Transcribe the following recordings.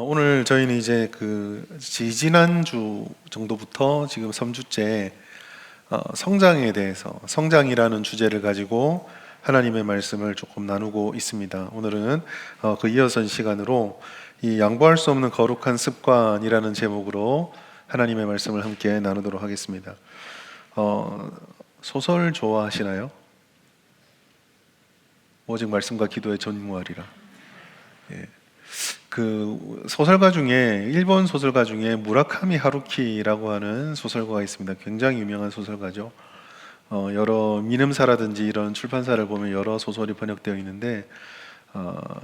오늘 저희는 이제 지지난주 정도부터 지금 3주째 성장에 대해서 성장이라는 주제를 가지고 하나님의 말씀을 조금 나누고 있습니다. 오늘은 그 이어선 시간으로 이 양보할 수 없는 거룩한 습관이라는 제목으로 하나님의 말씀을 함께 나누도록 하겠습니다. 소설 좋아하시나요? 오직 말씀과 기도에 전무하리라. 예. 그 소설가 중에 일본 소설가 중에 무라카미 하루키라고 하는 소설가가 있습니다. 굉장히 유명한 소설가죠. 여러 미음사라든지 이런 출판사를 보면 여러 소설이 번역되어 있는데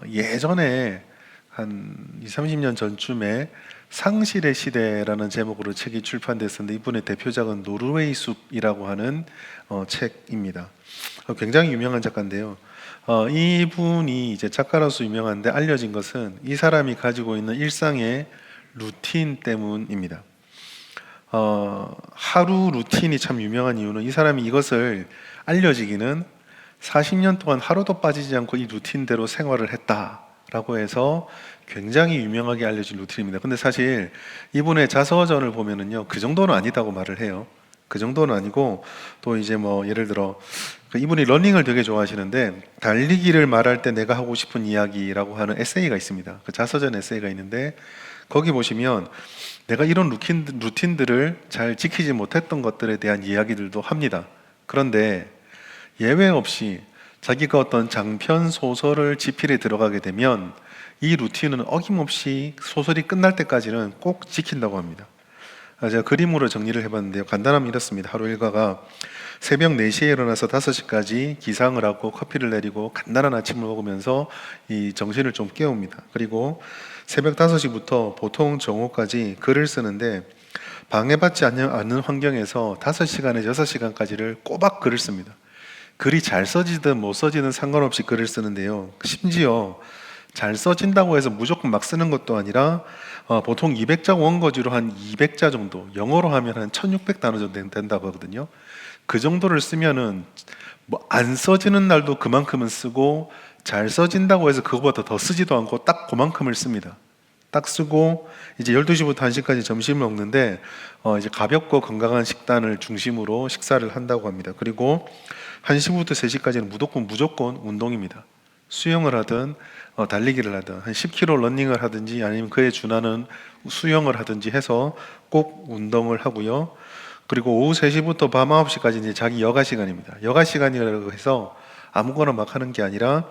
예전에 한 20, 30년 전쯤에 상실의 시대라는 제목으로 책이 출판됐었는데 이분의 대표작은 노르웨이 숲이라고 하는 책입니다. 굉장히 유명한 작가인데요. 이분이 이제 작가로서 유명한데 알려진 것은 이 사람이 가지고 있는 일상의 루틴 때문입니다. 하루 루틴이 참 유명한 이유는 이 사람이 이것을 알려지기는 40년 동안 하루도 빠지지 않고 이 루틴대로 생활을 했다라고 해서 굉장히 유명하게 알려진 루틴입니다. 근데 사실 이분의 자서전을 보면은요, 그 정도는 아니다고 말을 해요. 그 정도는 아니고, 또 이제 뭐 예를 들어 이분이 러닝을 되게 좋아하시는데 달리기를 말할 때 내가 하고 싶은 이야기라고 하는 에세이가 있습니다. 그 자서전 에세이가 있는데 거기 보시면 내가 이런 루틴들을 잘 지키지 못했던 것들에 대한 이야기들도 합니다. 그런데 예외 없이 자기가 어떤 장편 소설을 집필에 들어가게 되면 이 루틴은 어김없이 소설이 끝날 때까지는 꼭 지킨다고 합니다. 제가 그림으로 정리를 해봤는데요, 간단하면 이렇습니다. 하루 일과가 새벽 4시에 일어나서 5시까지 기상을 하고 커피를 내리고 간단한 아침을 먹으면서 이 정신을 좀 깨웁니다. 그리고 새벽 5시부터 보통 정오까지 글을 쓰는데 방해받지 않는 환경에서 5시간에서 6시간까지를 꼬박 글을 씁니다. 글이 잘 써지든 못 써지든 상관없이 글을 쓰는데요, 심지어 잘 써진다고 해서 무조건 막 쓰는 것도 아니라 보통 200자 원고지로 한 200자 정도, 영어로 하면 한 1600단어 정도 된다고 하거든요. 그 정도를 쓰면은 뭐 안 써지는 날도 그만큼은 쓰고 잘 써진다고 해서 그거보다 더 쓰지도 않고 딱 그만큼을 씁니다. 딱 쓰고 이제 12시부터 1시까지 점심을 먹는데 이제 가볍고 건강한 식단을 중심으로 식사를 한다고 합니다. 그리고 1시부터 3시까지는 무조건 운동입니다. 수영을 하든 달리기를 하든 한 10km 러닝을 하든지 아니면 그에 준하는 수영을 하든지 해서 꼭 운동을 하고요. 그리고 오후 3시부터 밤 9시까지 이제 자기 여가 시간입니다. 여가 시간이라고 해서 아무거나 막 하는 게 아니라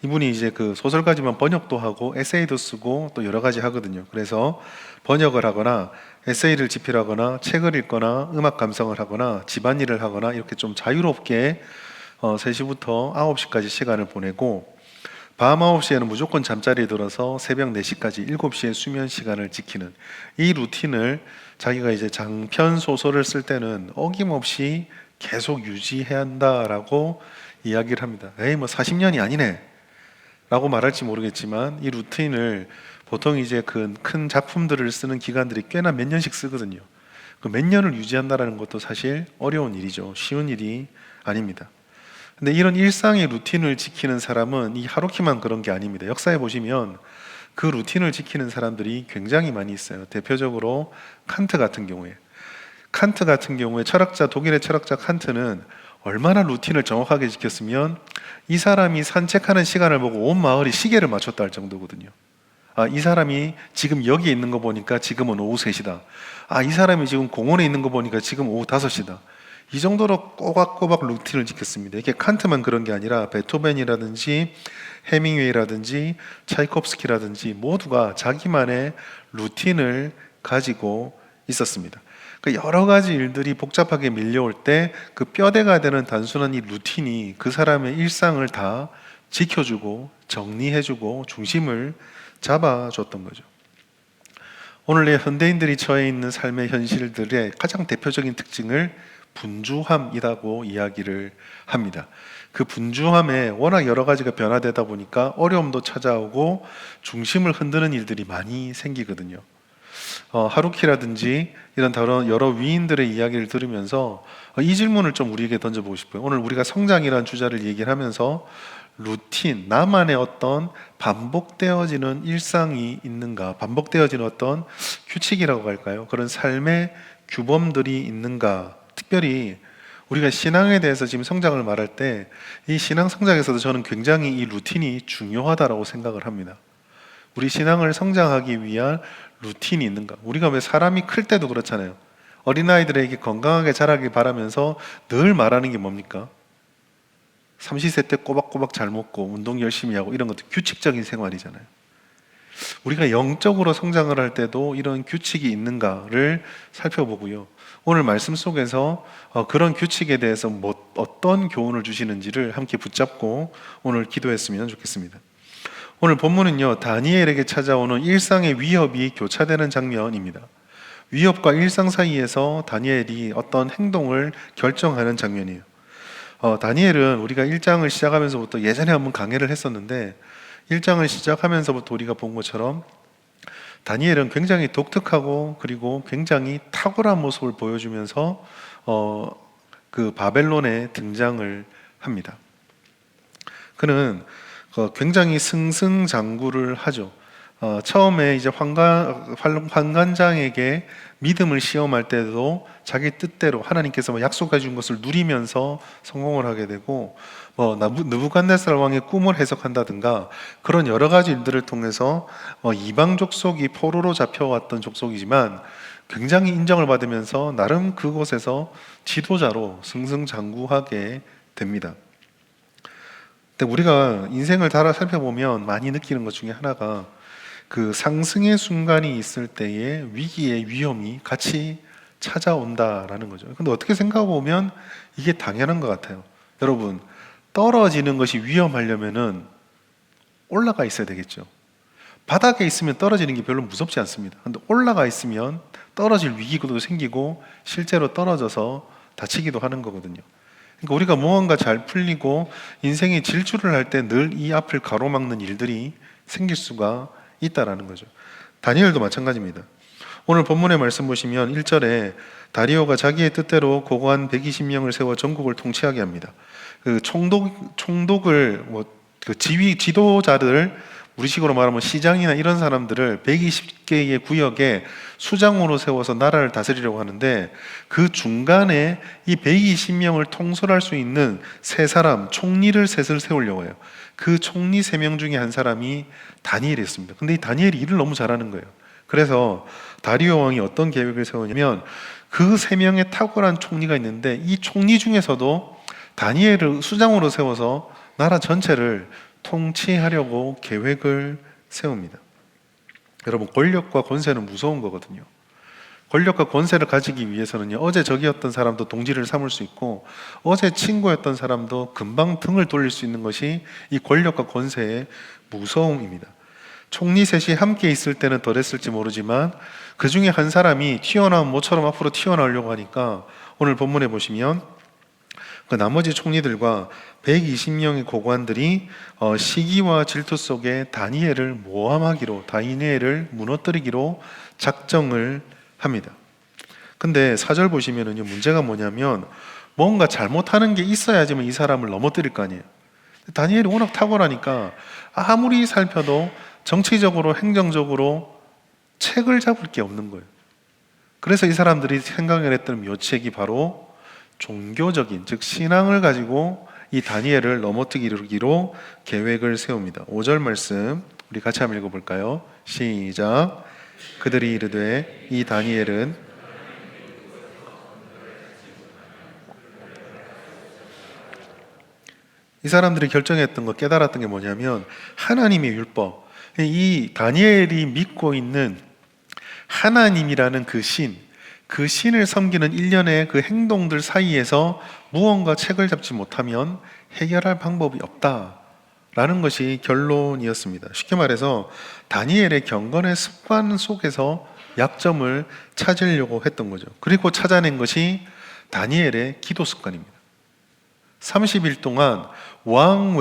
이분이 이제 그 소설가지만 번역도 하고 에세이도 쓰고 또 여러 가지 하거든요. 그래서 번역을 하거나 에세이를 집필하거나 책을 읽거나 음악 감상을 하거나 집안일을 하거나 이렇게 좀 자유롭게 3시부터 9시까지 시간을 보내고 밤 9시에는 무조건 잠자리에 들어서 새벽 4시까지 7시에 수면 시간을 지키는 이 루틴을 자기가 이제 장편 소설을 쓸 때는 어김없이 계속 유지해야 한다라고 이야기를 합니다. 에이 뭐 40년이 아니네 라고 말할지 모르겠지만 이 루틴을 보통 이제 큰 작품들을 쓰는 기관들이 꽤나 몇 년씩 쓰거든요. 그 몇 년을 유지한다는 것도 사실 어려운 일이죠. 쉬운 일이 아닙니다. 근데 이런 일상의 루틴을 지키는 사람은 이 하루키만 그런 게 아닙니다. 역사에 보시면 그 루틴을 지키는 사람들이 굉장히 많이 있어요. 대표적으로 칸트 같은 경우에 독일의 철학자 칸트는 얼마나 루틴을 정확하게 지켰으면 이 사람이 산책하는 시간을 보고 온 마을이 시계를 맞췄다 할 정도거든요. 이 사람이 지금 여기 있는 거 보니까 지금은 오후 3시다. 이 사람이 지금 공원에 있는 거 보니까 지금 오후 5시다. 이 정도로 꼬박꼬박 루틴을 지켰습니다. 이게 칸트만 그런 게 아니라 베토벤이라든지 해밍웨이라든지 차이콥스키라든지 모두가 자기만의 루틴을 가지고 있었습니다. 그 여러 가지 일들이 복잡하게 밀려올 때 그 뼈대가 되는 단순한 이 루틴이 그 사람의 일상을 다 지켜주고 정리해주고 중심을 잡아줬던 거죠. 오늘의 현대인들이 처해 있는 삶의 현실들의 가장 대표적인 특징을 분주함이라고 이야기를 합니다. 그 분주함에 워낙 여러 가지가 변화되다 보니까 어려움도 찾아오고 중심을 흔드는 일들이 많이 생기거든요. 하루키라든지 이런 다른 여러 위인들의 이야기를 들으면서 이 질문을 좀 우리에게 던져보고 싶어요. 오늘 우리가 성장이라는 주제를 얘기를 하면서 루틴, 나만의 어떤 반복되어지는 일상이 있는가, 반복되어지는 어떤 규칙이라고 할까요? 그런 삶의 규범들이 있는가. 특별히 우리가 신앙에 대해서 지금 성장을 말할 때 이 신앙 성장에서도 저는 굉장히 이 루틴이 중요하다라고 생각을 합니다. 우리 신앙을 성장하기 위한 루틴이 있는가? 우리가 왜 사람이 클 때도 그렇잖아요. 어린아이들에게 건강하게 자라길 바라면서 늘 말하는 게 뭡니까? 삼시세 때 꼬박꼬박 잘 먹고 운동 열심히 하고 이런 것도 규칙적인 생활이잖아요. 우리가 영적으로 성장을 할 때도 이런 규칙이 있는가를 살펴보고요. 오늘 말씀 속에서 그런 규칙에 대해서 어떤 교훈을 주시는지를 함께 붙잡고 오늘 기도했으면 좋겠습니다. 오늘 본문은요, 다니엘에게 찾아오는 일상의 위협이 교차되는 장면입니다. 위협과 일상 사이에서 다니엘이 어떤 행동을 결정하는 장면이에요. 다니엘은 우리가 1장을 시작하면서부터 예전에 한번 강해를 했었는데 1장을 시작하면서부터 우리가 본 것처럼 다니엘은 굉장히 독특하고 그리고 굉장히 탁월한 모습을 보여주면서 그 바벨론에 등장을 합니다. 그는 굉장히 승승장구를 하죠. 처음에 이제 환관장에게 믿음을 시험할 때도 자기 뜻대로 하나님께서 약속해 준 것을 누리면서 성공을 하게 되고, 느부갓네살 왕의 꿈을 해석한다든가 그런 여러 가지 일들을 통해서 이방 족속이 포로로 잡혀왔던 족속이지만 굉장히 인정을 받으면서 나름 그곳에서 지도자로 승승장구하게 됩니다. 근데 우리가 인생을 다 살펴보면 많이 느끼는 것 중에 하나가 그 상승의 순간이 있을 때의 위기의 위험이 같이 찾아온다라는 거죠. 근데 어떻게 생각해 보면 이게 당연한 것 같아요. 여러분, 떨어지는 것이 위험하려면은 올라가 있어야 되겠죠. 바닥에 있으면 떨어지는 게 별로 무섭지 않습니다. 근데 올라가 있으면 떨어질 위기도 생기고 실제로 떨어져서 다치기도 하는 거거든요. 그러니까 우리가 무언가 잘 풀리고 인생의 질주를 할 때 늘 이 앞을 가로막는 일들이 생길 수가 있다라는 거죠. 다니엘도 마찬가지입니다. 오늘 본문의 말씀 보시면 1절에 다리오가 자기의 뜻대로 고관 120명을 세워 전국을 통치하게 합니다. 그 총독을 그 지도자들, 우리식으로 말하면 시장이나 이런 사람들을 120개의 구역에 수장으로 세워서 나라를 다스리려고 하는데 그 중간에 이 120명을 통솔할 수 있는 세 사람, 총리를 셋을 세우려고 해요. 그 총리 3명 중에 한 사람이 다니엘이었습니다. 근데 이 다니엘이 일을 너무 잘하는 거예요. 그래서 다리오 왕이 어떤 계획을 세우냐면 그 3명의 탁월한 총리가 있는데 이 총리 중에서도 다니엘을 수장으로 세워서 나라 전체를 통치하려고 계획을 세웁니다. 여러분, 권력과 권세는 무서운 거거든요. 권력과 권세를 가지기 위해서는요, 어제 적이었던 사람도 동지를 삼을 수 있고 어제 친구였던 사람도 금방 등을 돌릴 수 있는 것이 이 권력과 권세의 무서움입니다. 총리 셋이 함께 있을 때는 덜했을지 모르지만 그 중에 한 사람이 튀어나온 모처럼 앞으로 튀어나오려고 하니까 오늘 본문에 보시면 그 나머지 총리들과 120명의 고관들이 시기와 질투 속에 다니엘을 모함하기로, 다니엘을 무너뜨리기로 작정을 합니다. 근데 4절 보시면은요, 문제가 뭐냐면 뭔가 잘못하는 게 있어야지만 이 사람을 넘어뜨릴 거 아니에요. 다니엘이 워낙 탁월하니까 아무리 살펴도 정치적으로 행정적으로 책을 잡을 게 없는 거예요. 그래서 이 사람들이 생각을 했던 묘책이 바로 종교적인, 즉 신앙을 가지고 이 다니엘을 넘어뜨리기로 계획을 세웁니다. 5절 말씀 우리 같이 한번 읽어볼까요? 시작. 그들이 이르되 이 다니엘은 이 사람들이 결정했던 거, 깨달았던 게 뭐냐면 하나님의 율법, 이 다니엘이 믿고 있는 하나님이라는 그 신을 섬기는 일련의 그 행동들 사이에서 무언가 책을 잡지 못하면 해결할 방법이 없다라는 것이 결론이었습니다. 쉽게 말해서 다니엘의 경건의 습관 속에서 약점을 찾으려고 했던 거죠. 그리고 찾아낸 것이 다니엘의 기도 습관입니다. 30일 동안 왕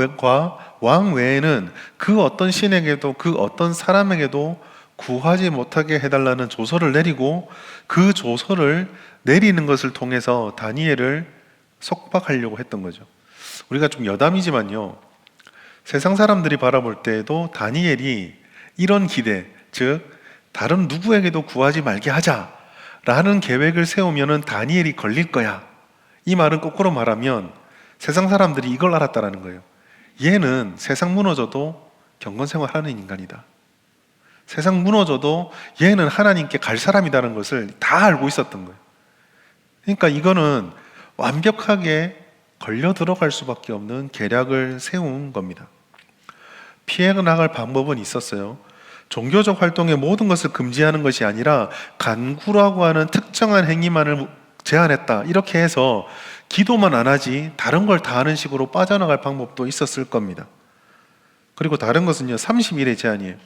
외에는 그 어떤 신에게도 그 어떤 사람에게도 구하지 못하게 해달라는 조서를 내리고 그 조서를 내리는 것을 통해서 다니엘을 속박하려고 했던 거죠. 우리가 좀 여담이지만요, 세상 사람들이 바라볼 때에도 다니엘이 이런 기대, 즉 다른 누구에게도 구하지 말게 하자라는 계획을 세우면은 다니엘이 걸릴 거야. 이 말은 거꾸로 말하면 세상 사람들이 이걸 알았다라는 거예요. 얘는 세상 무너져도 경건생활 하는 인간이다. 세상 무너져도 얘는 하나님께 갈 사람이라는 것을 다 알고 있었던 거예요. 그러니까 이거는 완벽하게 걸려 들어갈 수밖에 없는 계략을 세운 겁니다. 피해 나갈 방법은 있었어요. 종교적 활동의 모든 것을 금지하는 것이 아니라 간구라고 하는 특정한 행위만을 제한했다. 이렇게 해서 기도만 안 하지 다른 걸 다 하는 식으로 빠져나갈 방법도 있었을 겁니다. 그리고 다른 것은요, 30일의 제한이에요.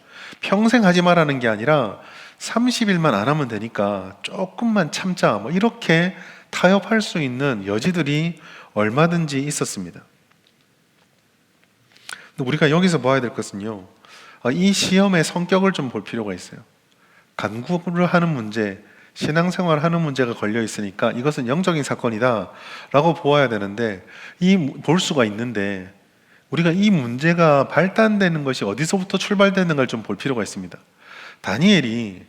평생 하지 말라는 게 아니라 30일만 안 하면 되니까 조금만 참자, 뭐 이렇게 타협할 수 있는 여지들이 얼마든지 있었습니다. 근데 우리가 여기서 봐야 될 것은요, 이 시험의 성격을 좀 볼 필요가 있어요. 간구를 하는 문제, 신앙생활 하는 문제가 걸려 있으니까 이것은 영적인 사건이다 라고 보아야 되는데, 볼 수가 있는데 우리가 이 문제가 발단되는 것이 어디서부터 출발되는가를 좀 볼 필요가 있습니다. 다니엘이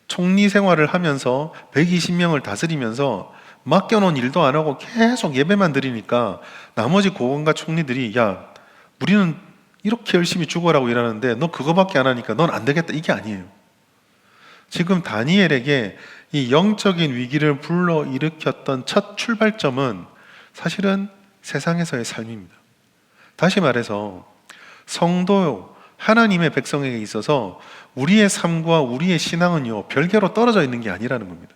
총리 생활을 하면서 120명을 다스리면서 맡겨놓은 일도 안 하고 계속 예배만 드리니까 나머지 고관과 총리들이, 야, 우리는 이렇게 열심히 죽어라고 일하는데 너 그거밖에 안 하니까 넌 안 되겠다, 이게 아니에요. 지금 다니엘에게 이 영적인 위기를 불러일으켰던 첫 출발점은 사실은 세상에서의 삶입니다. 다시 말해서 성도 하나님의 백성에게 있어서 우리의 삶과 우리의 신앙은요, 별개로 떨어져 있는 게 아니라는 겁니다.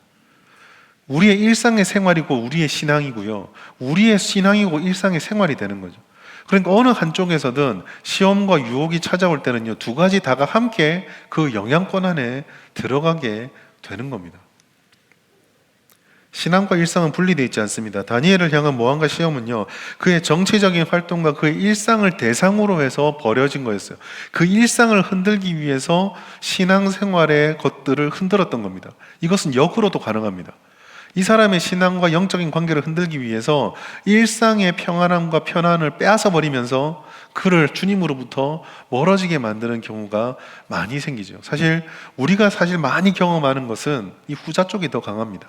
우리의 일상의 생활이고 우리의 신앙이고요, 우리의 신앙이고 일상의 생활이 되는 거죠. 그러니까 어느 한쪽에서든 시험과 유혹이 찾아올 때는요, 두 가지 다가 함께 그 영향권 안에 들어가게 되는 겁니다. 신앙과 일상은 분리되어 있지 않습니다. 다니엘을 향한 모함과 시험은요, 그의 정치적인 활동과 그의 일상을 대상으로 해서 벌여진 거였어요. 그 일상을 흔들기 위해서 신앙생활의 것들을 흔들었던 겁니다. 이것은 역으로도 가능합니다. 이 사람의 신앙과 영적인 관계를 흔들기 위해서 일상의 평안함과 편안을 빼앗아 버리면서 그를 주님으로부터 멀어지게 만드는 경우가 많이 생기죠. 우리가 많이 경험하는 것은 이 후자 쪽이 더 강합니다.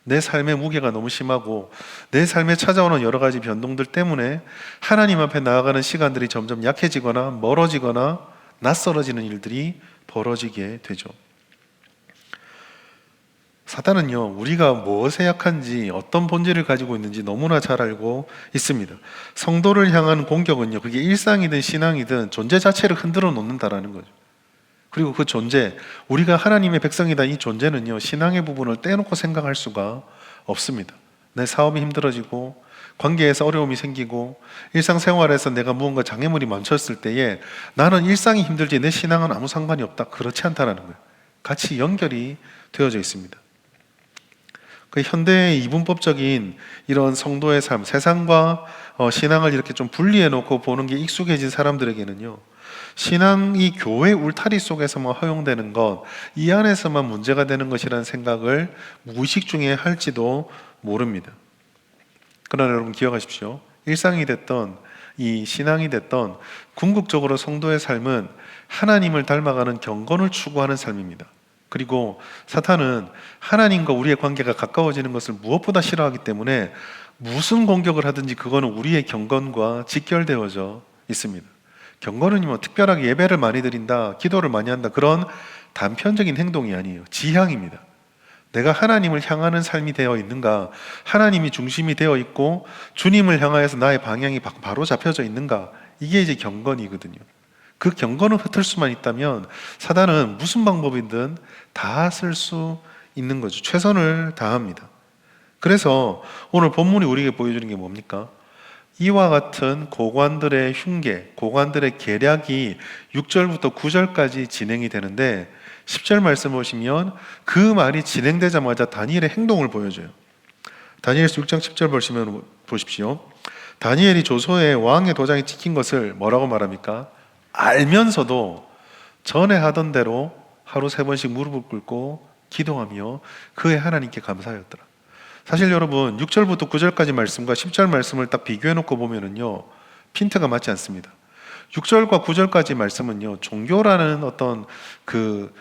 내 삶의 무게가 너무 심하고 내 삶에 찾아오는 여러 가지 변동들 때문에 하나님 앞에 나아가는 시간들이 점점 약해지거나 멀어지거나 낯설어지는 일들이 벌어지게 되죠. 사단은요, 우리가 무엇에 약한지 어떤 본질을 가지고 있는지 너무나 잘 알고 있습니다. 성도를 향한 공격은요, 그게 일상이든 신앙이든 존재 자체를 흔들어 놓는다라는 거죠. 그리고 그 존재, 우리가 하나님의 백성이다, 이 존재는요, 신앙의 부분을 떼놓고 생각할 수가 없습니다. 내 사업이 힘들어지고 관계에서 어려움이 생기고 일상생활에서 내가 무언가 장애물이 멈췄을 때에 나는 일상이 힘들지 내 신앙은 아무 상관이 없다, 그렇지 않다는 거예요. 같이 연결이 되어져 있습니다. 그 현대의 이분법적인 이런 성도의 삶, 세상과 신앙을 이렇게 좀 분리해 놓고 보는 게 익숙해진 사람들에게는요, 신앙이 교회 울타리 속에서만 허용되는 것, 이 안에서만 문제가 되는 것이라는 생각을 무의식 중에 할지도 모릅니다. 그러나 여러분 기억하십시오. 일상이 됐던 이 신앙이 됐던 궁극적으로 성도의 삶은 하나님을 닮아가는 경건을 추구하는 삶입니다. 그리고 사탄은 하나님과 우리의 관계가 가까워지는 것을 무엇보다 싫어하기 때문에 무슨 공격을 하든지 그거는 우리의 경건과 직결되어져 있습니다. 경건은 뭐 특별하게 예배를 많이 드린다, 기도를 많이 한다, 그런 단편적인 행동이 아니에요. 지향입니다. 내가 하나님을 향하는 삶이 되어 있는가, 하나님이 중심이 되어 있고 주님을 향하여서 나의 방향이 바로 잡혀져 있는가, 이게 이제 경건이거든요. 그 경건을 흩을 수만 있다면 사단은 무슨 방법이든 다 쓸 수 있는 거죠. 최선을 다합니다. 그래서 오늘 본문이 우리에게 보여주는 게 뭡니까? 이와 같은 고관들의 흉계, 고관들의 계략이 6절부터 9절까지 진행이 되는데 10절 말씀 보시면 그 말이 진행되자마자 다니엘의 행동을 보여줘요. 다니엘서 6장 10절 보십시오. 다니엘이 조서에 왕의 도장이 찍힌 것을 뭐라고 말합니까? 알면서도 전에 하던 대로 하루 3번씩 무릎을 꿇고 기도하며 그의 하나님께 감사하였더라. 사실 여러분 6절부터 9절까지 말씀과 10절 말씀을 딱 비교해 놓고 보면은요, 핀트가 맞지 않습니다. 6절과 9절까지 말씀은요, 종교라는 어떤 그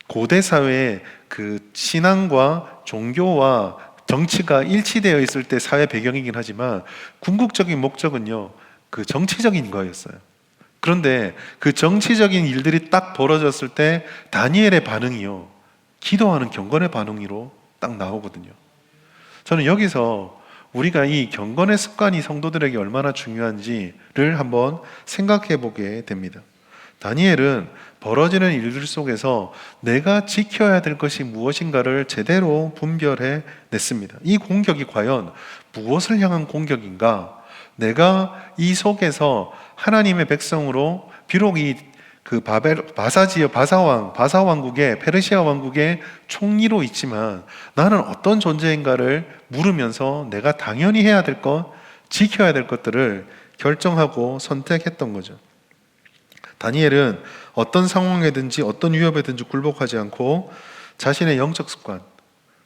고대 사회의 그 신앙과 종교와 정치가 일치되어 있을 때 사회 배경이긴 하지만 궁극적인 목적은요, 그 정치적인 거였어요. 그런데 그 정치적인 일들이 딱 벌어졌을 때 다니엘의 반응이요, 기도하는 경건의 반응으로 딱 나오거든요. 저는 여기서 우리가 이 경건의 습관이 성도들에게 얼마나 중요한지를 한번 생각해 보게 됩니다. 다니엘은 벌어지는 일들 속에서 내가 지켜야 될 것이 무엇인가를 제대로 분별해 냈습니다. 이 공격이 과연 무엇을 향한 공격인가? 내가 이 속에서 하나님의 백성으로 비록 그 바사 왕국의 페르시아 왕국의 총리로 있지만 나는 어떤 존재인가를 물으면서 내가 당연히 해야 될 것, 지켜야 될 것들을 결정하고 선택했던 거죠. 다니엘은 어떤 상황에든지 어떤 위협에든지 굴복하지 않고 자신의 영적 습관,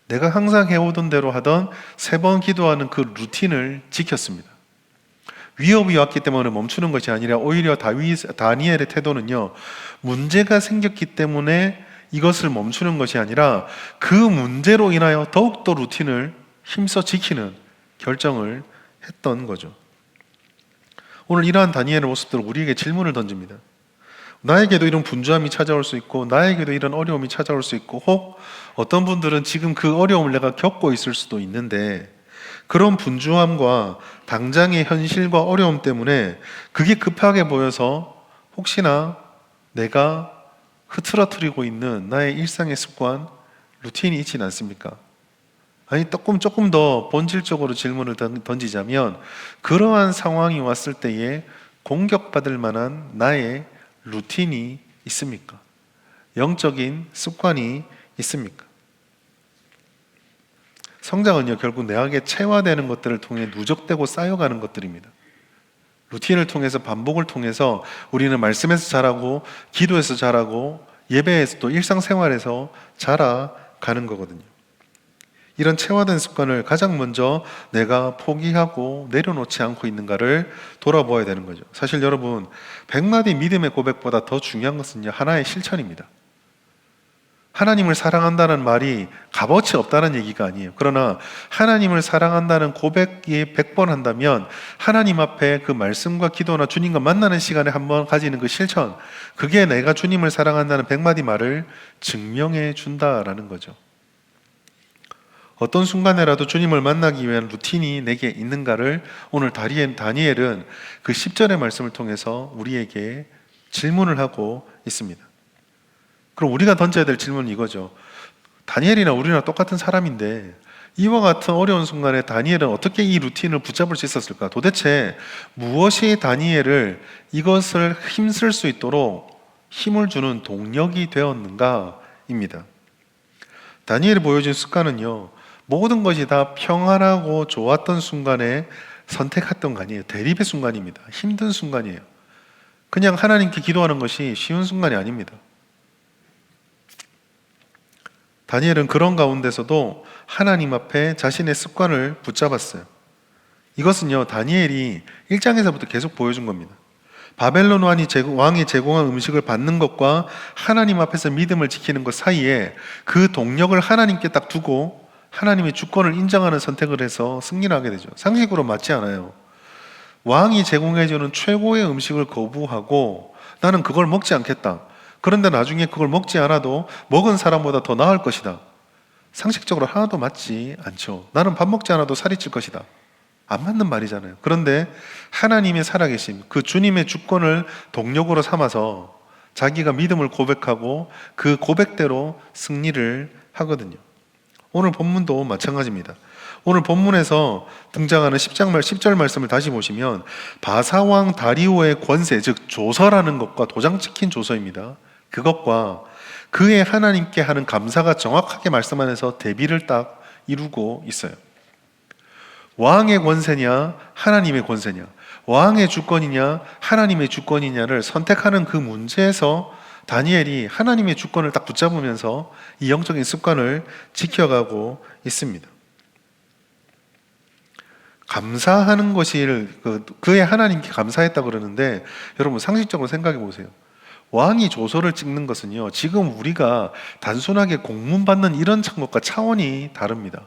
내가 항상 해오던 대로 하던 3번 기도하는 그 루틴을 지켰습니다. 위협이 왔기 때문에 멈추는 것이 아니라 오히려 다니엘의 태도는요, 문제가 생겼기 때문에 이것을 멈추는 것이 아니라 그 문제로 인하여 더욱더 루틴을 힘써 지키는 결정을 했던 거죠. 오늘 이러한 다니엘의 모습들은 우리에게 질문을 던집니다. 나에게도 이런 분주함이 찾아올 수 있고, 나에게도 이런 어려움이 찾아올 수 있고, 혹 어떤 분들은 지금 그 어려움을 내가 겪고 있을 수도 있는데, 그런 분주함과 당장의 현실과 어려움 때문에 그게 급하게 보여서 혹시나 내가 흐트러뜨리고 있는 나의 일상의 습관, 루틴이 있지는 않습니까? 아니, 조금 더 본질적으로 질문을 던지자면, 그러한 상황이 왔을 때에 공격받을 만한 나의 루틴이 있습니까? 영적인 습관이 있습니까? 성장은요, 결국 내게 체화되는 것들을 통해 누적되고 쌓여가는 것들입니다. 루틴을 통해서, 반복을 통해서 우리는 말씀에서 자라고, 기도에서 자라고, 예배에서 또 일상생활에서 자라가는 거거든요. 이런 체화된 습관을 가장 먼저 내가 포기하고 내려놓지 않고 있는가를 돌아보아야 되는 거죠. 사실 여러분, 100마디 믿음의 고백보다 더 중요한 것은요, 하나의 실천입니다. 하나님을 사랑한다는 말이 값어치 없다는 얘기가 아니에요. 그러나 하나님을 사랑한다는 고백이 100번 한다면 하나님 앞에 그 말씀과 기도나 주님과 만나는 시간에 한번 가지는 그 실천, 그게 내가 주님을 사랑한다는 100마디 말을 증명해 준다라는 거죠. 어떤 순간에라도 주님을 만나기 위한 루틴이 내게 있는가를 오늘 다니엘은 그 10절의 말씀을 통해서 우리에게 질문을 하고 있습니다. 그럼 우리가 던져야 될 질문은 이거죠. 다니엘이나 우리나 똑같은 사람인데 이와 같은 어려운 순간에 다니엘은 어떻게 이 루틴을 붙잡을 수 있었을까? 도대체 무엇이 다니엘을 이것을 힘쓸 수 있도록 힘을 주는 동력이 되었는가입니다. 다니엘이 보여준 습관은요, 모든 것이 다 평안하고 좋았던 순간에 선택했던 거 아니에요. 대립의 순간입니다. 힘든 순간이에요. 그냥 하나님께 기도하는 것이 쉬운 순간이 아닙니다. 다니엘은 그런 가운데서도 하나님 앞에 자신의 습관을 붙잡았어요. 이것은요, 다니엘이 1장에서부터 계속 보여준 겁니다. 바벨론 왕이 제공한 음식을 받는 것과 하나님 앞에서 믿음을 지키는 것 사이에 그 동력을 하나님께 딱 두고 하나님의 주권을 인정하는 선택을 해서 승리를 하게 되죠. 상식으로 맞지 않아요. 왕이 제공해주는 최고의 음식을 거부하고 나는 그걸 먹지 않겠다. 그런데 나중에 그걸 먹지 않아도 먹은 사람보다 더 나을 것이다. 상식적으로 하나도 맞지 않죠. 나는 밥 먹지 않아도 살이 찔 것이다. 안 맞는 말이잖아요. 그런데 하나님의 살아계심, 그 주님의 주권을 동력으로 삼아서 자기가 믿음을 고백하고 그 고백대로 승리를 하거든요. 오늘 본문도 마찬가지입니다. 오늘 본문에서 등장하는 10절 말씀을 다시 보시면 바사왕 다리오의 권세, 즉 조서라는 것과 도장 찍힌 조서입니다. 그것과 그의 하나님께 하는 감사가 정확하게 말씀 안에서 대비를 딱 이루고 있어요. 왕의 권세냐 하나님의 권세냐, 왕의 주권이냐 하나님의 주권이냐를 선택하는 그 문제에서 다니엘이 하나님의 주권을 딱 붙잡으면서 이 영적인 습관을 지켜가고 있습니다. 감사하는 것이 그의 하나님께 감사했다 그러는데, 여러분 상식적으로 생각해 보세요. 왕이 조서를 찍는 것은요, 지금 우리가 단순하게 공문 받는 이런 것과 차원이 다릅니다.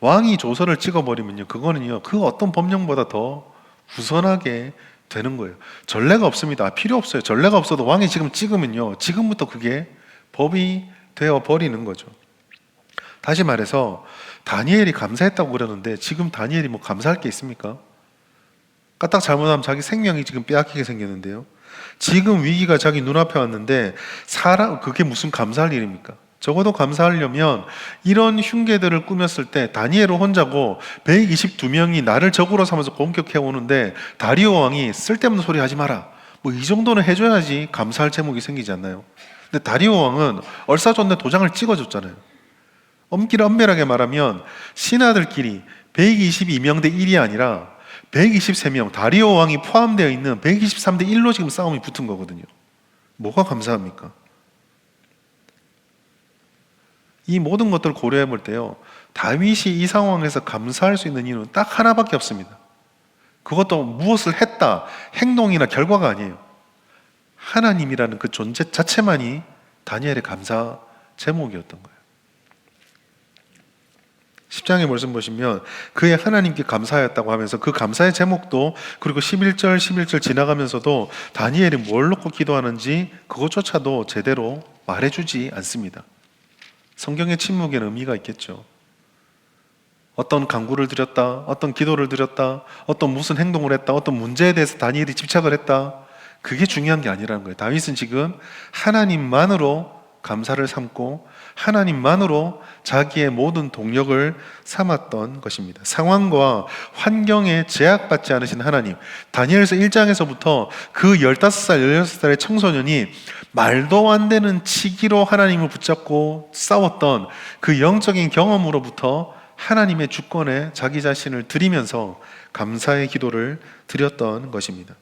왕이 조서를 찍어버리면요, 그거는요, 그 어떤 법령보다 더 우선하게 되는 거예요. 전례가 없습니다. 필요 없어요. 전례가 없어도 왕이 지금 찍으면요, 지금부터 그게 법이 되어 버리는 거죠. 다시 말해서 다니엘이 감사했다고 그러는데, 지금 다니엘이 뭐 감사할 게 있습니까? 까딱 잘못하면 자기 생명이 지금 빼앗기게 생겼는데요. 지금 위기가 자기 눈앞에 왔는데 그게 무슨 감사할 일입니까? 적어도 감사하려면 이런 흉계들을 꾸몄을 때 다니엘은 혼자고 122명이 나를 적으로 삼아서 공격해 오는데 다리오 왕이 쓸데없는 소리 하지 마라, 뭐 이 정도는 해줘야지 감사할 제목이 생기지 않나요? 근데 다리오 왕은 얼싸줬는데 도장을 찍어줬잖아요. 엄밀하게 말하면 신하들끼리 122명 대 1이 아니라 123명, 다리오 왕이 포함되어 있는 123대 1로 지금 싸움이 붙은 거거든요. 뭐가 감사합니까? 이 모든 것들을 고려해 볼 때요, 다윗이 이 상황에서 감사할 수 있는 이유는 딱 하나밖에 없습니다. 그것도 무엇을 했다, 행동이나 결과가 아니에요. 하나님이라는 그 존재 자체만이 다니엘의 감사 제목이었던 거예요. 10장의 말씀 보시면 그의 하나님께 감사하였다고 하면서 그 감사의 제목도, 그리고 11절 지나가면서도 다니엘이 뭘 놓고 기도하는지 그것조차도 제대로 말해주지 않습니다. 성경의 침묵에는 의미가 있겠죠. 어떤 간구를 드렸다, 어떤 기도를 드렸다, 어떤 무슨 행동을 했다, 어떤 문제에 대해서 다니엘이 집착을 했다, 그게 중요한 게 아니라는 거예요. 다윗은 지금 하나님만으로 감사를 삼고 하나님만으로 자기의 모든 동력을 삼았던 것입니다. 상황과 환경에 제약받지 않으신 하나님, 다니엘서 1장에서부터 그 15살, 16살의 청소년이 말도 안 되는 치기로 하나님을 붙잡고 싸웠던 그 영적인 경험으로부터 하나님의 주권에 자기 자신을 드리면서 감사의 기도를 드렸던 것입니다.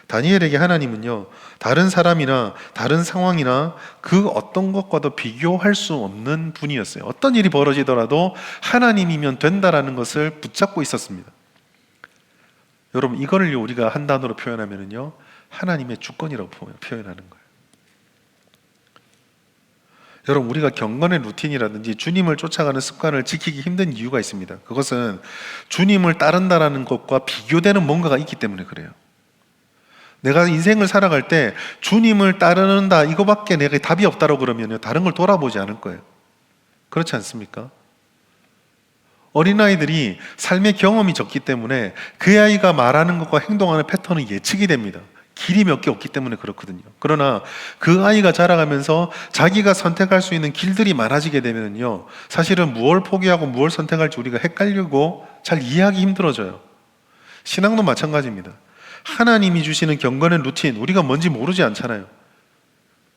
다니엘에게 하나님은요, 다른 사람이나 다른 상황이나 그 어떤 것과도 비교할 수 없는 분이었어요. 어떤 일이 벌어지더라도 하나님이면 된다라는 것을 붙잡고 있었습니다. 여러분, 이거를 우리가 한 단어로 표현하면요, 하나님의 주권이라고 표현하는 거예요. 여러분, 우리가 경건의 루틴이라든지 주님을 쫓아가는 습관을 지키기 힘든 이유가 있습니다. 그것은 주님을 따른다라는 것과 비교되는 뭔가가 있기 때문에 그래요. 내가 인생을 살아갈 때 주님을 따르는다, 이거밖에 내가 답이 없다고 그러면 다른 걸 돌아보지 않을 거예요. 그렇지 않습니까? 어린아이들이 삶의 경험이 적기 때문에 그 아이가 말하는 것과 행동하는 패턴은 예측이 됩니다. 길이 몇 개 없기 때문에 그렇거든요. 그러나 그 아이가 자라가면서 자기가 선택할 수 있는 길들이 많아지게 되면요, 사실은 무엇을 포기하고 무엇을 선택할지 우리가 헷갈리고 잘 이해하기 힘들어져요. 신앙도 마찬가지입니다. 하나님이 주시는 경건의 루틴, 우리가 뭔지 모르지 않잖아요.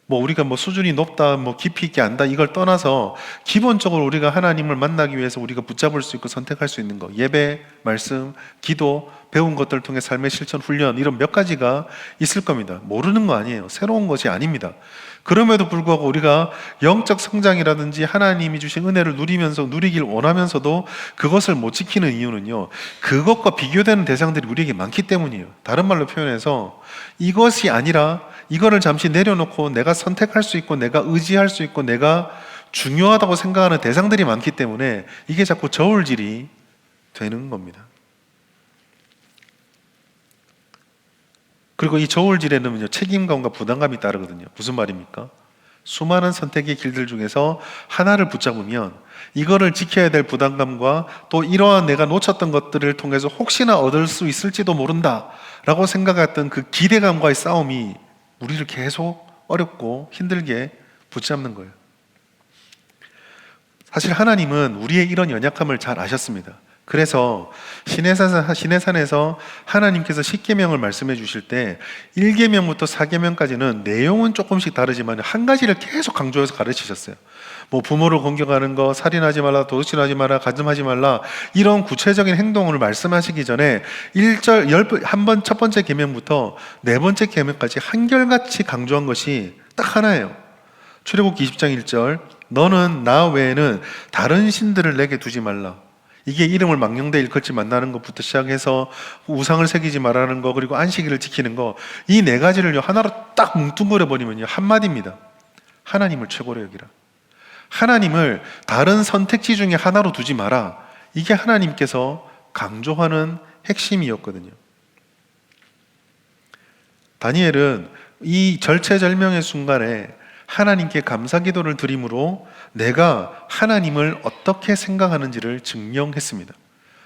우리가 수준이 높다, 깊이 있게 안다, 이걸 떠나서 기본적으로 우리가 하나님을 만나기 위해서 우리가 붙잡을 수 있고 선택할 수 있는 거, 예배, 말씀, 기도, 배운 것들을 통해 삶의 실천, 훈련, 이런 몇 가지가 있을 겁니다. 모르는 거 아니에요. 새로운 것이 아닙니다. 그럼에도 불구하고 우리가 영적 성장이라든지 하나님이 주신 은혜를 누리길 원하면서도 그것을 못 지키는 이유는요, 그것과 비교되는 대상들이 우리에게 많기 때문이에요. 다른 말로 표현해서 이것이 아니라 이거를 잠시 내려놓고 내가 선택할 수 있고 내가 의지할 수 있고 내가 중요하다고 생각하는 대상들이 많기 때문에 이게 자꾸 저울질이 되는 겁니다. 그리고 이 저울질에는 책임감과 부담감이 따르거든요. 무슨 말입니까? 수많은 선택의 길들 중에서 하나를 붙잡으면 이거를 지켜야 될 부담감과 또 이러한 내가 놓쳤던 것들을 통해서 혹시나 얻을 수 있을지도 모른다 라고 생각했던 그 기대감과의 싸움이 우리를 계속 어렵고 힘들게 붙잡는 거예요. 사실 하나님은 우리의 이런 연약함을 잘 아셨습니다. 그래서 시내산에서 하나님께서 10계명을 말씀해 주실 때 1계명부터 4계명까지는 내용은 조금씩 다르지만 한 가지를 계속 강조해서 가르치셨어요. 부모를 공경하는 거, 살인하지 말라, 도둑질하지 마라, 간음하지 말라, 이런 구체적인 행동을 말씀하시기 전에 1절 첫 번째 계명부터 네 번째 계명까지 한결같이 강조한 것이 딱 하나예요. 출애굽기 20장 1절, 너는 나 외에는 다른 신들을 내게 두지 말라. 이게 이름을 망령되 일컬지 만나는 것부터 시작해서 우상을 새기지 말라는 거, 그리고 안식일을 지키는 거, 이 네 가지를 하나로 딱 뭉뚱그려 버리면요, 한마디입니다. 하나님을 최고로 여기라. 하나님을 다른 선택지 중에 하나로 두지 마라. 이게 하나님께서 강조하는 핵심이었거든요. 다니엘은 이 절체절명의 순간에 하나님께 감사 기도를 드림으로 내가 하나님을 어떻게 생각하는지를 증명했습니다.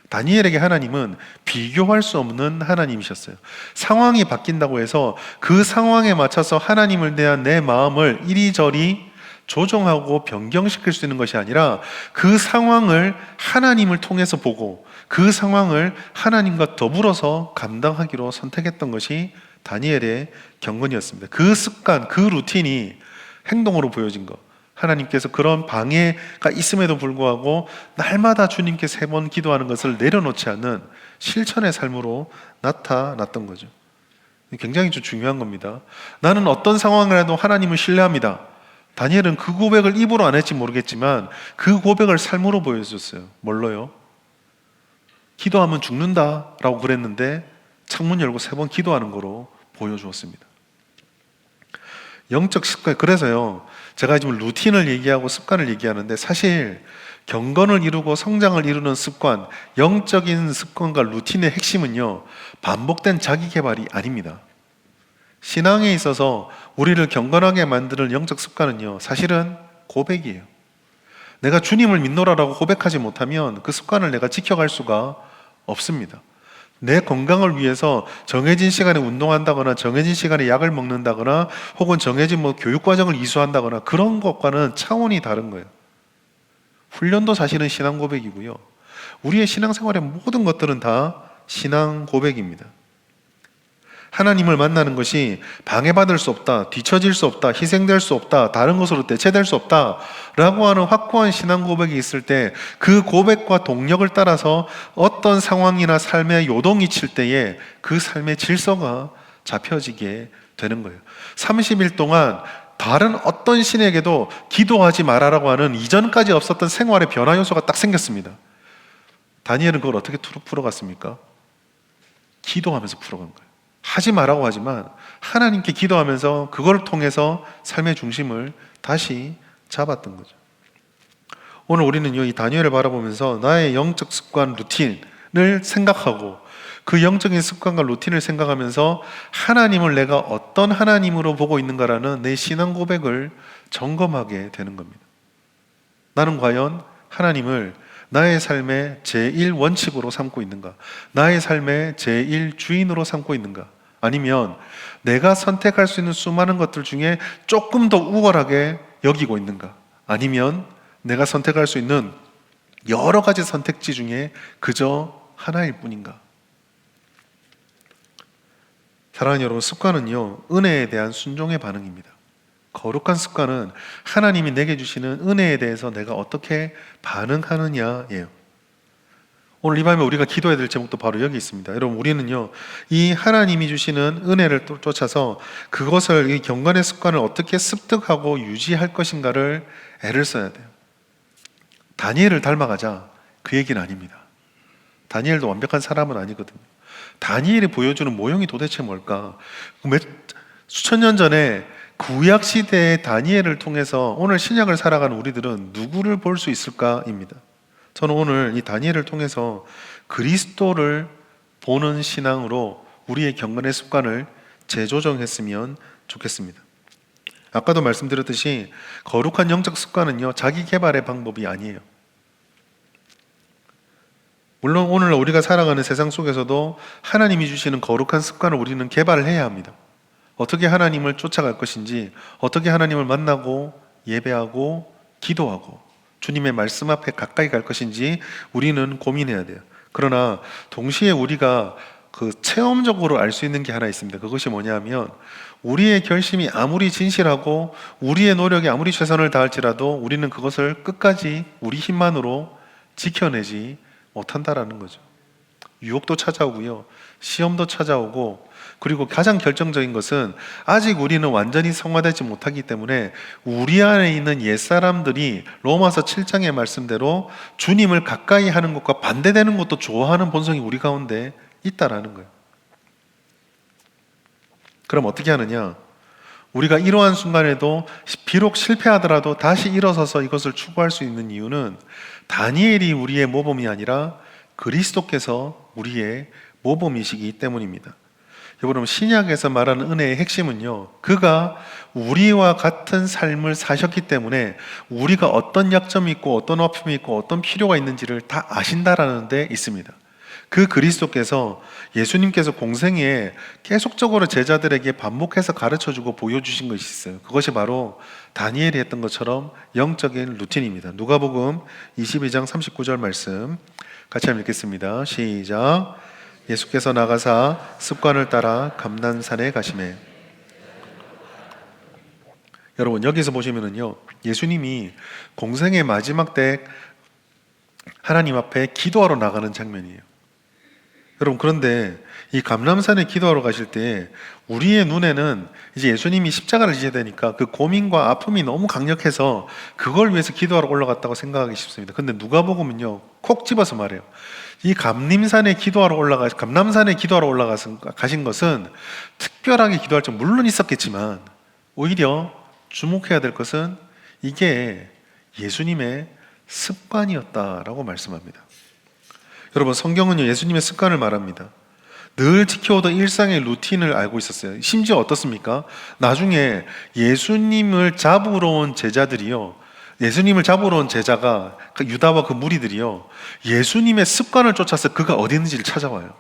다니엘에게 하나님은 비교할 수 없는 하나님이셨어요. 상황이 바뀐다고 해서 그 상황에 맞춰서 하나님을 대한 내 마음을 이리저리 조정하고 변경시킬 수 있는 것이 아니라 그 상황을 하나님을 통해서 보고 그 상황을 하나님과 더불어서 감당하기로 선택했던 것이 다니엘의 경건이었습니다. 그 습관, 그 루틴이 행동으로 보여진 것. 하나님께서 그런 방해가 있음에도 불구하고 날마다 주님께 3번 기도하는 것을 내려놓지 않는 실천의 삶으로 나타났던 거죠. 굉장히 좀 중요한 겁니다. 나는 어떤 상황이라도 하나님을 신뢰합니다. 다니엘은 그 고백을 입으로 안 했지 모르겠지만 그 고백을 삶으로 보여줬어요. 뭘로요? 기도하면 죽는다라고 그랬는데 창문 열고 3번 기도하는 거로 보여주었습니다. 영적 습관, 그래서요, 제가 지금 루틴을 얘기하고 습관을 얘기하는데 사실 경건을 이루고 성장을 이루는 습관, 영적인 습관과 루틴의 핵심은요, 반복된 자기 개발이 아닙니다. 신앙에 있어서 우리를 경건하게 만드는 영적 습관은요, 사실은 고백이에요. 내가 주님을 믿노라라고 고백하지 못하면 그 습관을 내가 지켜갈 수가 없습니다. 내 건강을 위해서 정해진 시간에 운동한다거나 정해진 시간에 약을 먹는다거나 혹은 정해진 교육과정을 이수한다거나 그런 것과는 차원이 다른 거예요. 훈련도 사실은 신앙 고백이고요. 우리의 신앙생활의 모든 것들은 다 신앙 고백입니다. 하나님을 만나는 것이 방해받을 수 없다, 뒤처질 수 없다, 희생될 수 없다, 다른 것으로 대체될 수 없다 라고 하는 확고한 신앙 고백이 있을 때 그 고백과 동력을 따라서 어떤 상황이나 삶의 요동이 칠 때에 그 삶의 질서가 잡혀지게 되는 거예요. 30일 동안 다른 어떤 신에게도 기도하지 말아라고 하는 이전까지 없었던 생활의 변화 요소가 딱 생겼습니다. 다니엘은 그걸 어떻게 풀어갔습니까? 기도하면서 풀어간 거예요. 하지 말라고 하지만 하나님께 기도하면서 그걸 통해서 삶의 중심을 다시 잡았던 거죠. 오늘 우리는요, 이 다니엘을 바라보면서 나의 영적 습관, 루틴을 생각하고 그 영적인 습관과 루틴을 생각하면서 하나님을 내가 어떤 하나님으로 보고 있는가라는 내 신앙 고백을 점검하게 되는 겁니다. 나는 과연 하나님을 나의 삶의 제1원칙으로 삼고 있는가? 나의 삶의 제1주인으로 삼고 있는가? 아니면 내가 선택할 수 있는 수많은 것들 중에 조금 더 우월하게 여기고 있는가? 아니면 내가 선택할 수 있는 여러 가지 선택지 중에 그저 하나일 뿐인가? 사랑하는 여러분, 습관은요, 은혜에 대한 순종의 반응입니다. 거룩한 습관은 하나님이 내게 주시는 은혜에 대해서 내가 어떻게 반응하느냐예요. 오늘 이 밤에 우리가 기도해야 될 제목도 바로 여기 있습니다. 여러분, 우리는요, 이 하나님이 주시는 은혜를 쫓아서 그것을, 이 경건의 습관을 어떻게 습득하고 유지할 것인가를 애를 써야 돼요. 다니엘을 닮아가자, 그 얘기는 아닙니다. 다니엘도 완벽한 사람은 아니거든요. 다니엘이 보여주는 모형이 도대체 뭘까? 수천 년 전에 구약 시대의 다니엘을 통해서 오늘 신약을 살아가는 우리들은 누구를 볼 수 있을까입니다. 저는 오늘 이 다니엘을 통해서 그리스도를 보는 신앙으로 우리의 경건의 습관을 재조정했으면 좋겠습니다. 아까도 말씀드렸듯이 거룩한 영적 습관은요, 자기 개발의 방법이 아니에요. 물론 오늘 우리가 살아가는 세상 속에서도 하나님이 주시는 거룩한 습관을 우리는 개발을 해야 합니다. 어떻게 하나님을 쫓아갈 것인지, 어떻게 하나님을 만나고 예배하고 기도하고 주님의 말씀 앞에 가까이 갈 것인지 우리는 고민해야 돼요. 그러나 동시에 우리가 그 체험적으로 알 수 있는 게 하나 있습니다. 그것이 뭐냐면 우리의 결심이 아무리 진실하고 우리의 노력이 아무리 최선을 다할지라도 우리는 그것을 끝까지 우리 힘만으로 지켜내지 못한다라는 거죠. 유혹도 찾아오고요, 시험도 찾아오고 그리고 가장 결정적인 것은 아직 우리는 완전히 성화되지 못하기 때문에 우리 안에 있는 옛사람들이 로마서 7장의 말씀대로 주님을 가까이 하는 것과 반대되는 것도 좋아하는 본성이 우리 가운데 있다라는 거예요. 그럼 어떻게 하느냐? 우리가 이러한 순간에도 비록 실패하더라도 다시 일어서서 이것을 추구할 수 있는 이유는 다니엘이 우리의 모범이 아니라 그리스도께서 우리의 모범이시기 때문입니다. 여러분, 신약에서 말하는 은혜의 핵심은요, 그가 우리와 같은 삶을 사셨기 때문에 우리가 어떤 약점이 있고 어떤 아픔이 있고 어떤 필요가 있는지를 다 아신다라는 데 있습니다. 그 그리스도께서, 예수님께서 공생에 계속적으로 제자들에게 반복해서 가르쳐주고 보여주신 것이 있어요. 그것이 바로 다니엘이 했던 것처럼 영적인 루틴입니다. 누가복음 22장 39절 말씀 같이 한번 읽겠습니다. 시작. 예수께서 나가사 습관을 따라 감난산에 가시매. 여러분, 여기서 보시면은요, 예수님이 공생의 마지막 때 하나님 앞에 기도하러 나가는 장면이에요. 여러분, 그런데 이 감람산에 기도하러 가실 때 우리의 눈에는 이제 예수님이 십자가를 지셔야 되니까 그 고민과 아픔이 너무 강력해서 그걸 위해서 기도하러 올라갔다고 생각하기 쉽습니다. 근데 누가복음은요, 콕 집어서 말해요. 이 감람산에 기도하러 가신 것은 특별하게 기도할 줄 물론 있었겠지만 오히려 주목해야 될 것은 이게 예수님의 습관이었다라고 말씀합니다. 여러분, 성경은요, 예수님의 습관을 말합니다. 늘 지켜오던 일상의 루틴을 알고 있었어요. 심지어 어떻습니까? 나중에 예수님을 잡으러 온 제자들이요, 예수님을 잡으러 온 제자가, 유다와 그 무리들이요, 예수님의 습관을 쫓아서 그가 어디 있는지를 찾아와요.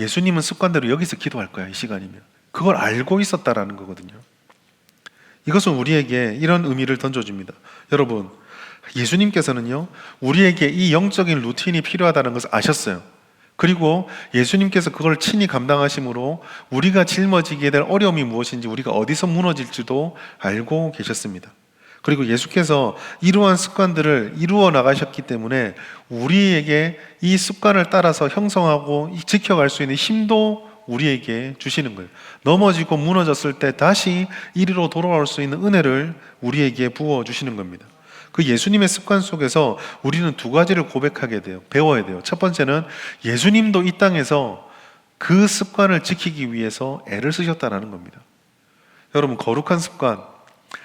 예수님은 습관대로 여기서 기도할 거야, 이 시간이면. 그걸 알고 있었다라는 거거든요. 이것은 우리에게 이런 의미를 던져줍니다. 여러분, 예수님께서는요, 우리에게 이 영적인 루틴이 필요하다는 것을 아셨어요. 그리고 예수님께서 그걸 친히 감당하심으로 우리가 짊어지게 될 어려움이 무엇인지, 우리가 어디서 무너질지도 알고 계셨습니다. 그리고 예수께서 이러한 습관들을 이루어 나가셨기 때문에 우리에게 이 습관을 따라서 형성하고 지켜갈 수 있는 힘도 우리에게 주시는 거예요. 넘어지고 무너졌을 때 다시 이리로 돌아올 수 있는 은혜를 우리에게 부어주시는 겁니다. 그 예수님의 습관 속에서 우리는 두 가지를 고백하게 돼요. 배워야 돼요. 첫 번째는 예수님도 이 땅에서 그 습관을 지키기 위해서 애를 쓰셨다는 겁니다. 여러분, 거룩한 습관,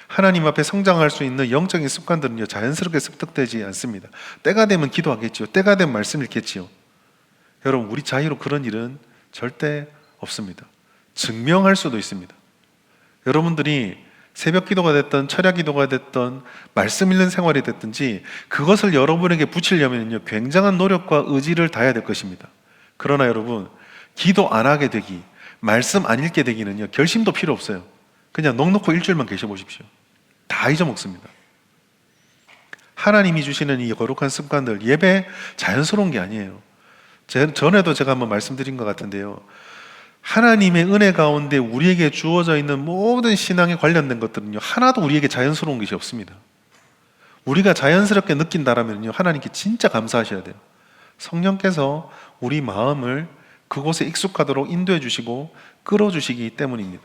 하나님 앞에 성장할 수 있는 영적인 습관들은요, 자연스럽게 습득되지 않습니다. 때가 되면 기도하겠지요. 때가 되면 말씀 읽겠지요. 여러분, 우리 자유로 그런 일은 절대 없습니다. 증명할 수도 있습니다. 여러분들이 새벽 기도가 됐던 철야 기도가 됐던 말씀 읽는 생활이 됐든지 그것을 여러분에게 붙이려면요, 굉장한 노력과 의지를 다해야 될 것입니다. 그러나 여러분, 기도 안 하게 되기, 말씀 안 읽게 되기는요, 결심도 필요 없어요. 그냥 넉넉히 일주일만 계셔 보십시오. 다 잊어먹습니다. 하나님이 주시는 이 거룩한 습관들, 예배 자연스러운 게 아니에요. 전에도 제가 한번 말씀드린 것 같은데요, 하나님의 은혜 가운데 우리에게 주어져 있는 모든 신앙에 관련된 것들은요, 하나도 우리에게 자연스러운 것이 없습니다. 우리가 자연스럽게 느낀다라면요, 하나님께 진짜 감사하셔야 돼요. 성령께서 우리 마음을 그곳에 익숙하도록 인도해 주시고 끌어주시기 때문입니다.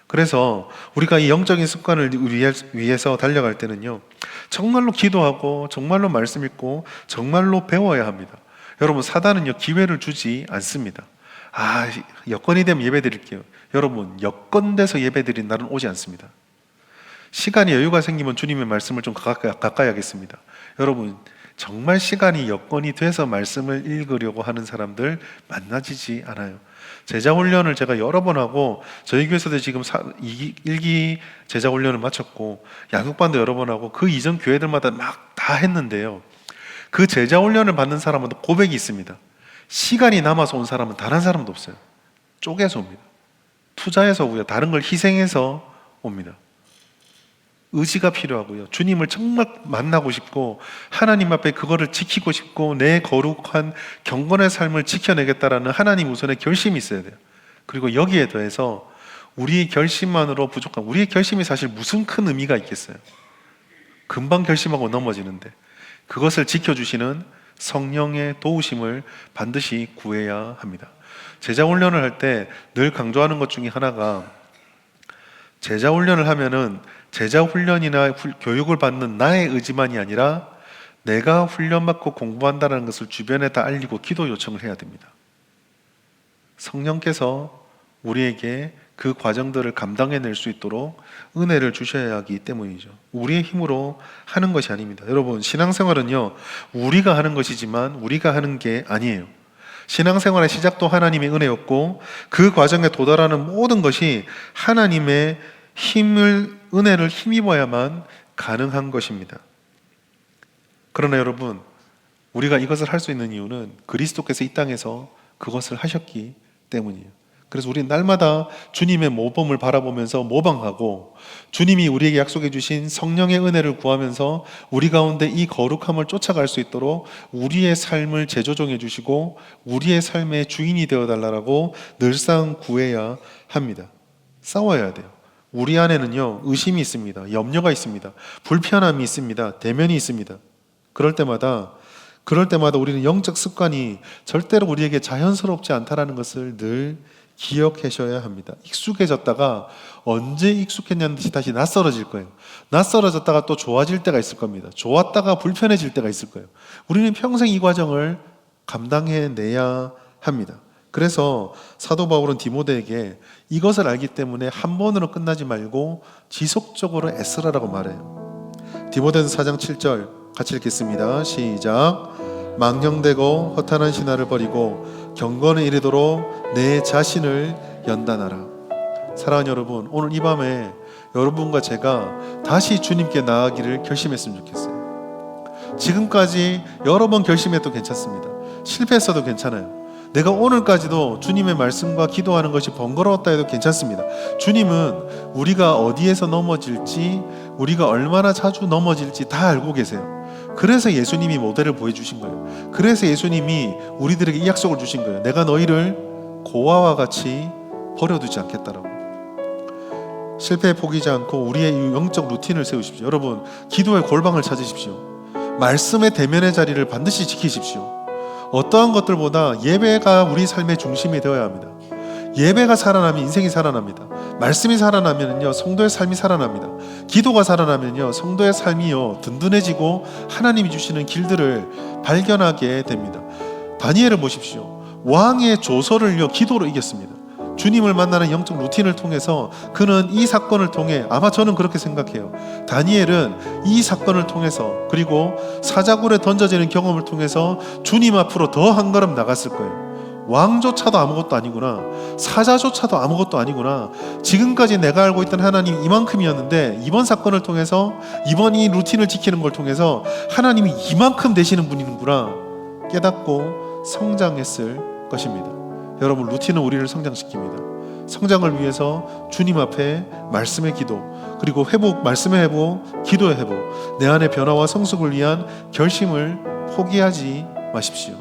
그래서 우리가 이 영적인 습관을 위해서 달려갈 때는요, 정말로 기도하고 정말로 말씀 읽고 정말로 배워야 합니다. 여러분, 사단은요, 기회를 주지 않습니다. 여건이 되면 예배 드릴게요. 여러분, 여건 돼서 예배 드린 날은 오지 않습니다. 시간이 여유가 생기면 주님의 말씀을 좀 가까이 하겠습니다. 여러분, 정말 시간이 여건이 돼서 말씀을 읽으려고 하는 사람들 만나지지 않아요. 제자훈련을 제가 여러 번 하고, 저희 교회에서도 지금 1기 제자훈련을 마쳤고 양육반도 여러 번 하고 그 이전 교회들마다 막 다 했는데요, 그 제자훈련을 받는 사람은 고백이 있습니다. 시간이 남아서 온 사람은 단 한 사람도 없어요. 쪼개서 옵니다. 투자해서 오고요, 다른 걸 희생해서 옵니다. 의지가 필요하고요, 주님을 정말 만나고 싶고 하나님 앞에 그거를 지키고 싶고 내 거룩한 경건의 삶을 지켜내겠다라는 하나님 우선의 결심이 있어야 돼요. 그리고 여기에 더해서 우리의 결심만으로 부족한, 우리의 결심이 사실 무슨 큰 의미가 있겠어요. 금방 결심하고 넘어지는데 그것을 지켜주시는 성령의 도우심을 반드시 구해야 합니다. 제자 훈련을 할 때 늘 강조하는 것 중에 하나가 제자 훈련을 하면은 제자 훈련이나 교육을 받는 나의 의지만이 아니라 내가 훈련받고 공부한다는 것을 주변에 다 알리고 기도 요청을 해야 됩니다. 성령께서 우리에게 그 과정들을 감당해낼 수 있도록 은혜를 주셔야 하기 때문이죠. 우리의 힘으로 하는 것이 아닙니다. 여러분, 신앙생활은요, 우리가 하는 것이지만 우리가 하는 게 아니에요. 신앙생활의 시작도 하나님의 은혜였고 그 과정에 도달하는 모든 것이 하나님의 은혜를 힘입어야만 가능한 것입니다. 그러나 여러분, 우리가 이것을 할 수 있는 이유는 그리스도께서 이 땅에서 그것을 하셨기 때문이에요. 그래서 우리는 날마다 주님의 모범을 바라보면서 모방하고 주님이 우리에게 약속해 주신 성령의 은혜를 구하면서 우리 가운데 이 거룩함을 쫓아갈 수 있도록 우리의 삶을 재조정해 주시고 우리의 삶의 주인이 되어달라고 늘상 구해야 합니다. 싸워야 돼요. 우리 안에는요, 의심이 있습니다. 염려가 있습니다. 불편함이 있습니다. 대면이 있습니다. 그럴 때마다 우리는 영적 습관이 절대로 우리에게 자연스럽지 않다라는 것을 늘 기억하셔야 합니다. 익숙해졌다가 언제 익숙했냐는 듯이 다시 낯설어질 거예요. 낯설어졌다가 또 좋아질 때가 있을 겁니다. 좋았다가 불편해질 때가 있을 거예요. 우리는 평생 이 과정을 감당해내야 합니다. 그래서 사도 바울은 디모데에게 이것을 알기 때문에 한 번으로 끝나지 말고 지속적으로 애쓰라라고 말해요. 디모데전서 4장 7절 같이 읽겠습니다. 시작. 망령되고 허탄한 신화를 버리고 경건에 이르도록 내 자신을 연단하라. 사랑하는 여러분, 오늘 이 밤에 여러분과 제가 다시 주님께 나아가기를 결심했으면 좋겠어요. 지금까지 여러 번 결심해도 괜찮습니다. 실패했어도 괜찮아요. 내가 오늘까지도 주님의 말씀과 기도하는 것이 번거로웠다 해도 괜찮습니다. 주님은 우리가 어디에서 넘어질지, 우리가 얼마나 자주 넘어질지 다 알고 계세요. 그래서 예수님이 모델을 보여주신 거예요. 그래서 예수님이 우리들에게 이 약속을 주신 거예요. 내가 너희를 고아와 같이 버려두지 않겠다라고. 실패에 포기하지 않고 우리의 영적 루틴을 세우십시오. 여러분, 기도의 골방을 찾으십시오. 말씀의 대면의 자리를 반드시 지키십시오. 어떠한 것들보다 예배가 우리 삶의 중심이 되어야 합니다. 예배가 살아나면 인생이 살아납니다. 말씀이 살아나면요, 성도의 삶이 살아납니다. 기도가 살아나면요, 성도의 삶이요 든든해지고 하나님이 주시는 길들을 발견하게 됩니다. 다니엘을 보십시오. 왕의 조서를요 기도로 이겼습니다. 주님을 만나는 영적 루틴을 통해서 그는 이 사건을 통해, 아마 저는 그렇게 생각해요, 다니엘은 이 사건을 통해서, 그리고 사자굴에 던져지는 경험을 통해서 주님 앞으로 더 한 걸음 나갔을 거예요. 왕조차도 아무것도 아니구나, 사자조차도 아무것도 아니구나, 지금까지 내가 알고 있던 하나님 이만큼이었는데 이번 사건을 통해서, 이번 이 루틴을 지키는 걸 통해서 하나님이 이만큼 되시는 분이구나 깨닫고 성장했을 것입니다. 여러분, 루틴은 우리를 성장시킵니다. 성장을 위해서 주님 앞에 말씀의 기도, 그리고 회복, 말씀의 회복, 기도의 회복, 내 안의 변화와 성숙을 위한 결심을 포기하지 마십시오.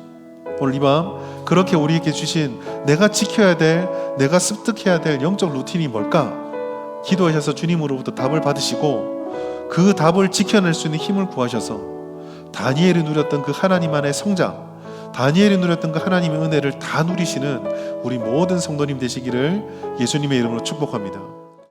오늘 이 밤 그렇게 우리에게 주신 내가 지켜야 될, 내가 습득해야 될 영적 루틴이 뭘까? 기도하셔서 주님으로부터 답을 받으시고 그 답을 지켜낼 수 있는 힘을 구하셔서 다니엘이 누렸던 그 하나님 안의 성장, 다니엘이 누렸던 그 하나님의 은혜를 다 누리시는 우리 모든 성도님 되시기를 예수님의 이름으로 축복합니다.